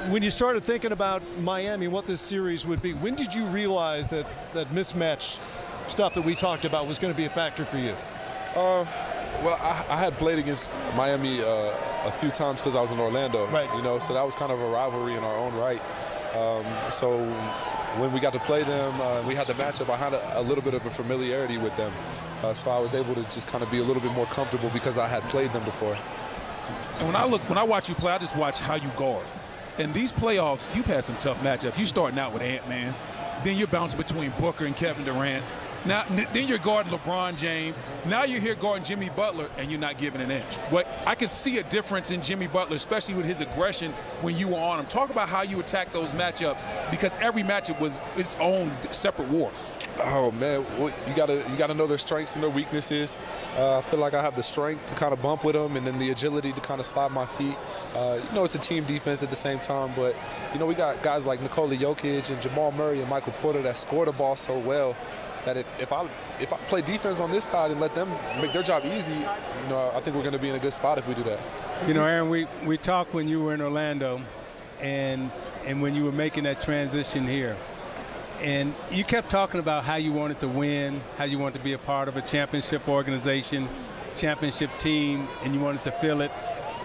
When you started thinking about Miami, what this series would be, when did you realize that mismatch stuff that we talked about was going to be a factor for you? Well, I had played against Miami a few times because I was in Orlando, right? So that was kind of a rivalry in our own right. So when we got to play them, we had the matchup. I had a little bit of a familiarity with them, so I was able to just kind of be a little bit more comfortable because I had played them before. And when I watch you play, I just watch how you guard. In these playoffs, you've had some tough matchups. You're starting out with Ant-Man, then you're bouncing between Booker and Kevin Durant. Now, then you're guarding LeBron James. Now you're here guarding Jimmy Butler, and you're not giving an inch. But I can see a difference in Jimmy Butler, especially with his aggression when you were on him. Talk about how you attack those matchups, because every matchup was its own separate war. Oh man, well, you gotta know their strengths and their weaknesses. I feel like I have the strength to kind of bump with them, and then the agility to kind of slide my feet. It's a team defense at the same time, but we got guys like Nikola Jokic and Jamal Murray and Michael Porter that score the ball so well that if I play defense on this side and let them make their job easy, I think we're going to be in a good spot if we do that. Aaron, we talked when you were in Orlando, and when you were making that transition here. And you kept talking about how you wanted to win, how you wanted to be a part of a championship organization, championship team, and you wanted to feel it.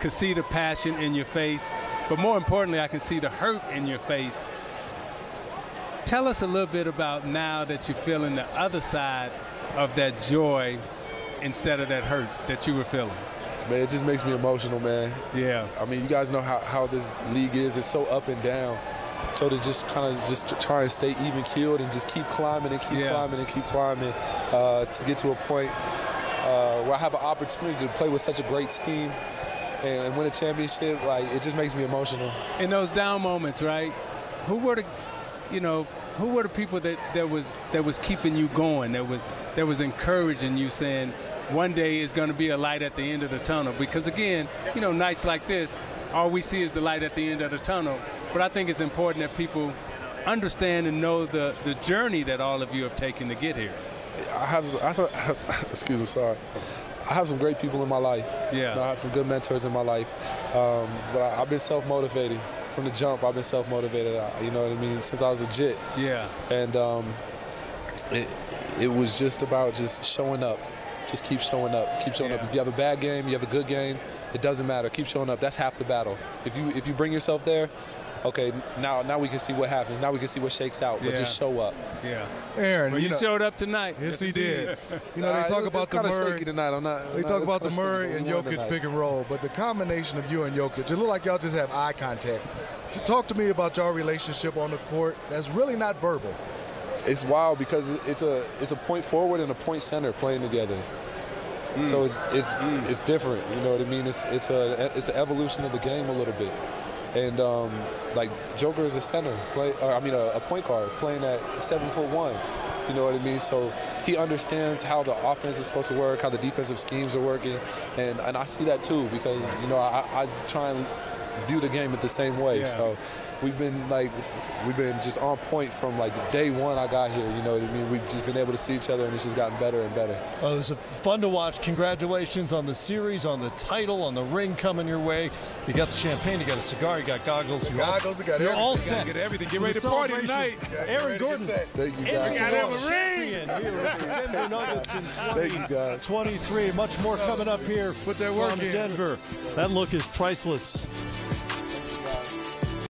Could see the passion in your face, but more importantly, I can see the hurt in your face. Tell us a little bit about now that you're feeling the other side of that joy instead of that hurt that you were feeling. Man, it just makes me emotional, man. Yeah. I mean, you guys know how this league is. It's so up and down. So to just kind of just try and stay even-keeled and just keep climbing and keep climbing and keep climbing to get to a point where I have an opportunity to play with such a great team and win a championship, it just makes me emotional. In those down moments, right? Who were the people that was keeping you going, that was encouraging you, saying one day is going to be a light at the end of the tunnel? Because again, nights like this, all we see is the light at the end of the tunnel. But I think it's important that people understand and know the journey that all of you have taken to get here. Excuse me, sorry. I have some great people in my life. Yeah. I have some good mentors in my life. But I've been self-motivated. From the jump, I've been self-motivated, since I was a jit. Yeah. And it was just about just showing up. Just keep showing up. Keep showing up. If you have a bad game, you have a good game, it doesn't matter. Keep showing up. That's half the battle. If you bring yourself there, okay, now we can see what happens. Now we can see what shakes out. But just show up. Yeah. Aaron, you showed up tonight. Yes, he did. They talk about the Murray tonight. They talk about the Murray and Jokic pick and roll, but the combination of you and Jokic, it looked like y'all just have eye contact. Talk to me about y'all relationship on the court. That's really not verbal. It's wild because it's a point forward and a point center playing together. So it's different. You know what I mean? It's an evolution of the game a little bit. And Joker is a center, a point guard playing at 7'1". You know what I mean? So he understands how the offense is supposed to work, how the defensive schemes are working, and I see that too because I try and view the game the same way. Yeah. So we've been just on point from day one I got here. You know what I mean? We've just been able to see each other, and it's just gotten better and better. Well, it was fun to watch. Congratulations on the series, on the title, on the ring coming your way. You got the champagne, you got a cigar, you got goggles. You're all set. Get everything. Get ready to party tonight. Aaron Gordon. Thank you guys. Champion here with the Denver Nuggets in Thank you guys. 2023. Much more coming up here Put that work from in. Denver. That look is priceless.